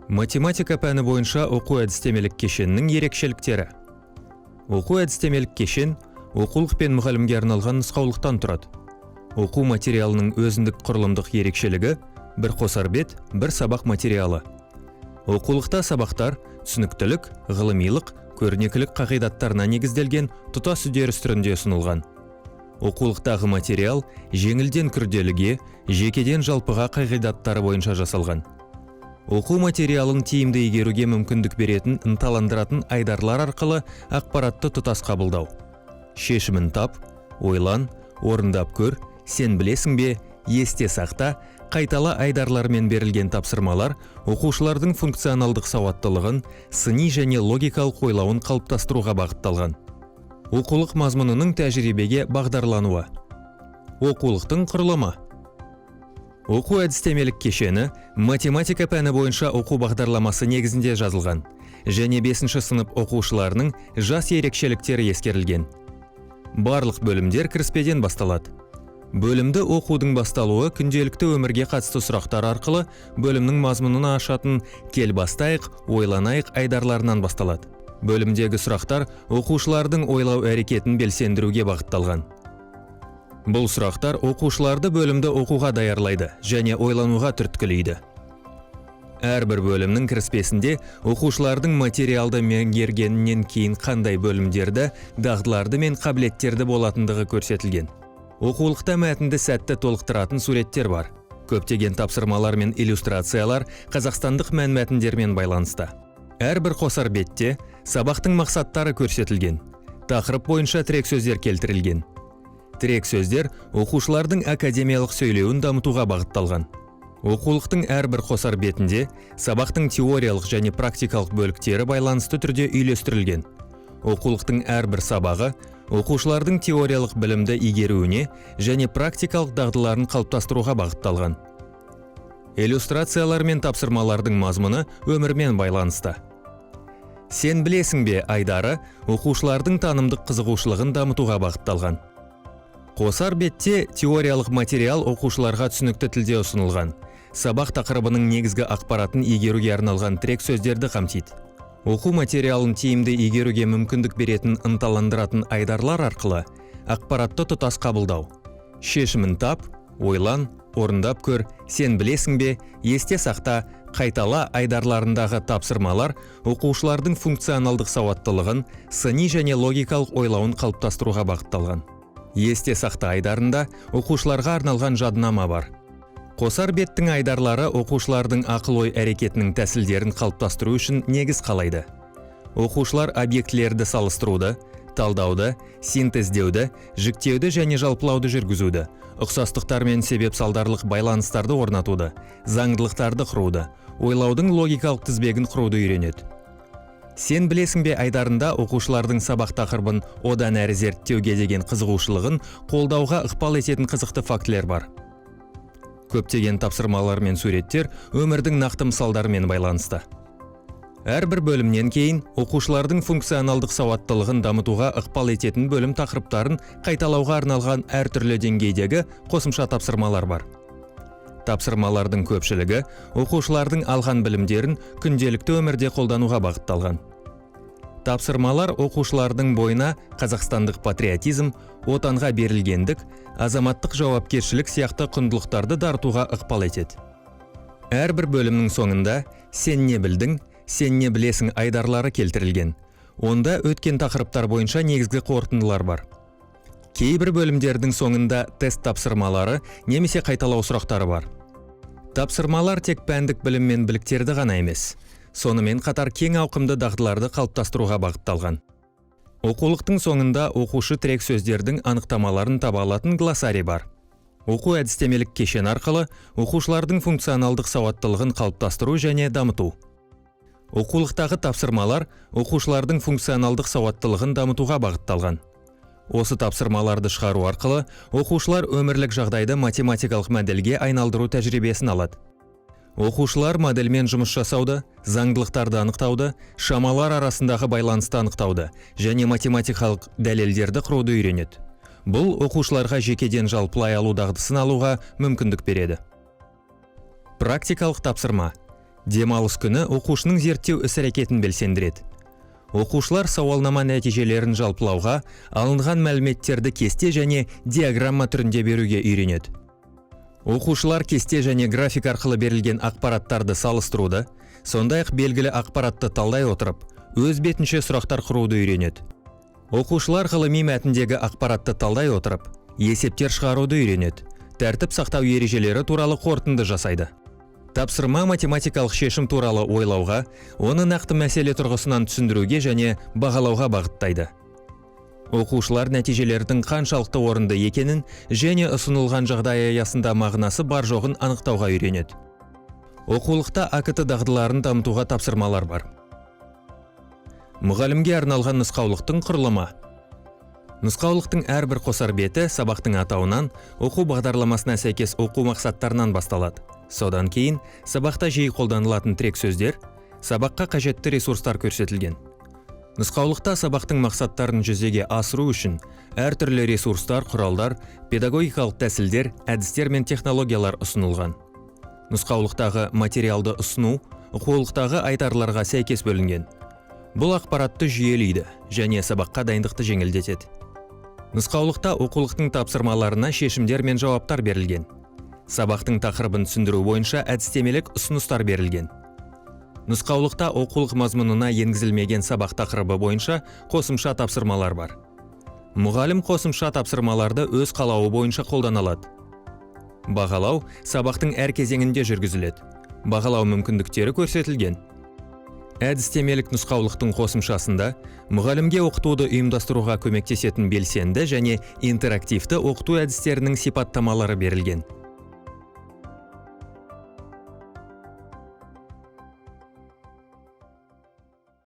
Математика пәні бойынша оқу әдістемелік кешеннің ерекшеліктері. Оқу әдістемелік кешен оқулық пен мұғалімге арналған нұсқаулықтан тұрады. Оқу материалының өзіндік құрылымдық ерекшелігі бір қосар бет, бір сабақ материалы. Оқулықта сабақтар түсініктілік, ғылымилық, көрнекілік қағидаттарына негізделген тұтас үдеріс түрінде ұсынылған. Оқулықтағы материал жеңілден күрделіге, жекеден жалпыға қағидаттары бойынша жасалған. Оқу материалын тиімді игеруге мүмкіндік беретін, ынталандыратын айдарлар арқылы ақпаратты тұтас қабылдау. Шешімін тап, ойлан, орындап көр, сен білесің бе, есте сақта, қайтала айдарлармен берілген тапсырмалар оқушылардың функционалдық сауаттылығын, сыни және логикалық ойлауын қалыптастыруға бағытталған. Оқулық мазмұнының тәжірибеге бағдарлануы. Оқулықтың құрылымы. Оқу әдістемелік кешені математика пәні бойынша оқу бағдарламасы негізінде жазылған және 5-ші сынып оқушыларының жас ерекшеліктері ескерілген. Барлық бөлімдер кіріспеден басталады. Бөлімді оқудың басталуы күнделікті өмірге қатысты сұрақтар арқылы бөлімнің мазмұнын ашатын кел бастайық, ойланайық айдарларынан басталады. Бөлімдегі сұрақтар оқушылардың ойлау әрекетін белсендіруге бағытталған. Бұл сұрақтар оқушыларды бөлімді оқуға даярлайды және ойлануға түрткілейді. Әрбір бөлімнің кіріспесінде оқушылардың материалды меңгергеннен кейін қандай бөлімдерді, дағдыларды мен қабілеттерді болатындығы көрсетілген. Оқулықта мәтінді сәтті толықтыратын суреттер бар. Көптеген тапсырмалар мен иллюстрациялар қазақстандық мәнмәтіндермен байланысты. Әрбір қосар бетте сабақтың мақсаттары көрсетілген. Тақырып бойынша тірек сөздер келтірілген. Тірек сөздер оқушылардың академиялық сөйлеуін дамытуға бағытталған. Оқулықтың әрбір қосар бетінде сабақтың теориялық және практикалық бөліктері байланысты түрде үйлестірілген. Оқулықтың әрбір сабағы оқушылардың теориялық білімді игеруіне және практикалық дағдыларын қалыптастыруға бағытталған. Иллюстрациялар мен тапсырмалардың мазмұны өмірмен байланысты. Сен білесің бе айдары оқушылардың танымдық қызығушылығын дамытуға бағытталған. Қосар бетте теориялық материал оқушыларға түсінікті тілде ұсынылған. Сабақ тақырыбының негізгі ақпаратын игеруге арналған тірек сөздерді қамтиды. Оқу материалын тиімді игеруге мүмкіндік беретін, ынталандыратын айдарлар арқылы ақпаратты тұтас қабылдау. Шешімін тап, ойлан, орындап көр, сен білесің бе, есте сақта, қайтала айдарларындағы тапсырмалар оқушылардың функционалдық сауаттылығын, сыни және логикалық ойлауын қалыптастыруға бағытталған. Есте сақта айдарында оқушыларға арналған жадынама бар. Қосар беттің айдарлары оқушылардың ақыл-ой әрекетінің тәсілдерін қалыптастыру үшін негіз қалайды. Оқушылар объектілерді салыстыруды, талдауды, синтездеуді, жіктеуді және жалпылауды жүргізуді, ұқсастықтар мен себеп салдарлық байланыстарды орнатуды, заңдылықтарды құруды, ойлаудың логикалық тізбегін құруды үйренеді. Сен білесің бе айдарында оқушылардың сабақ тақырыбын одан әрі зерттеуге деген қызығушылығын қолдауға ықпал ететін қызықты фактілер бар. Көптеген тапсырмалар мен суреттер өмірдің нақты мысалдарымен байланысты. Әрбір бөлімнен кейін оқушылардың функционалдық сауаттылығын дамытуға ықпал ететін бөлім тақырыптарын қайталауға арналған әртүрлі деңгейдегі қосымша тапсырмалар бар. Тапсырмалардың көпшілігі оқушылардың алған білімдерін күнделікті өмірде қолдануға бағытталған. Тапсырмалар оқушылардың бойына қазақстандық патриотизм, отанға берілгендік, азаматтық жауапкершілік сияқты құндылықтарды дарытуға ықпал етеді. Әрбір бөлімнің соңында сен не білдің, сен не білесің айдарлары келтірілген. Онда өткен тақырыптар бойынша негізгі қорытындылар бар. Кейбір бөлімдердің соңында тест тапсырмалары немесе қайталау сұрақтары бар. Тапсырмалар тек пәндік білім мен біліктерді ғана емес, сонымен қатар кең ауқымды дағдыларды қалыптастыруға бағытталған. Оқулықтың соңында оқушы тірек сөздердің анықтамаларын таба алатын глоссарий бар. Оқу әдістемелік кешен арқылы оқушылардың функционалдық сауаттылығын қалыптастыру және дамыту. Оқулықтағы тапсырмалар оқушылардың функционалдық сауаттылығын дамытуға бағытталған. Осы тапсырмаларды шығару арқылы оқушылар өмірлік жағдайды математикалық модельге айналдыру тәжірибесін алады. Оқушылар модельмен жұмыс жасауды, заңдылықтарды анықтауды, шамалар арасындағы байланысты анықтауды және математикалық дәлелдерді құруды үйренеді. Бұл оқушыларға жекеден жалпылай алу дағдысын алуға мүмкіндік береді. Практикалық тапсырма. Демалыс күні оқушының зерттеу іс-әрекетін белсендіреді. Оқушылар сауалнама нәтижелерін жалпылауға, алынған мәліметтерді кесте және диаграмма түрінде беруге үйренеді. Оқушылар кесте және график арқылы берілген ақпараттарды салыстыруды, сондай-ақ белгілі ақпаратты талдай отырып, өз бетінше сұрақтар құруды үйренеді. Оқушылар ғылыми мәтіндегі ақпаратты талдай отырып, есептер шығаруды үйренеді, тәртіп сақтау ережелері туралы қорытынды жасайды. Тапсырма математикалық шешім туралы ойлауға, оны нақты мәселе тұрғысынан түсіндіруге және бағалауға бағыттайды. Оқушылар нәтижелердің қаншалықты орынды екенін және ұсынылған жағдай аясында мағынасы бар жоғын анықтауға үйренеді. Оқулықта АКТ дағдыларын дамытуға тапсырмалар бар. Мұғалімге арналған нұсқаулықтың құрылымы. Нұсқаулықтың әрбір қосар беті сабақтың атауынан, оқу бағдарламасына сәйкес оқу мақсаттарынан басталады. Содан кейін сабақта жиі қолданылатын тірек сөздер, сабаққа қажетті ресурстар көрсетілген. Нұсқаулықта сабақтың мақсаттарын жүзеге асыру үшін әртүрлі ресурстар, құралдар, педагогикалық тәсілдер, әдістер мен технологиялар ұсынылған. Нұсқаулықтағы материалды ұсыну оқулықтағы айтарларға сәйкес бөлінген. Бұл ақпаратты жүйелейді және сабаққа дайындықты жеңілдетеді. Нұсқаулықта оқулықтың тапсырмаларына шешімдер мен жауаптар берілген. Сабақтың тақырыбын түсіндіру бойынша әдістемелік ұсыныстар берілген. Нұсқаулықта оқулық мазмұнына енгізілмеген сабақ тақырыбы бойынша қосымша тапсырмалар бар. Мұғалім қосымша тапсырмаларды өз қалауы бойынша қолдана алады. Бағалау сабақтың әр кезеңінде жүргізіледі. Бағалау мүмкіндіктері көрсетілген. Әдістемелік нұсқаулықтың қосымшасында мұғалімге оқытуды ұйымдастыруға көмектесетін белсенді және интерактивті оқыту әдістерінің сипаттамалары берілген.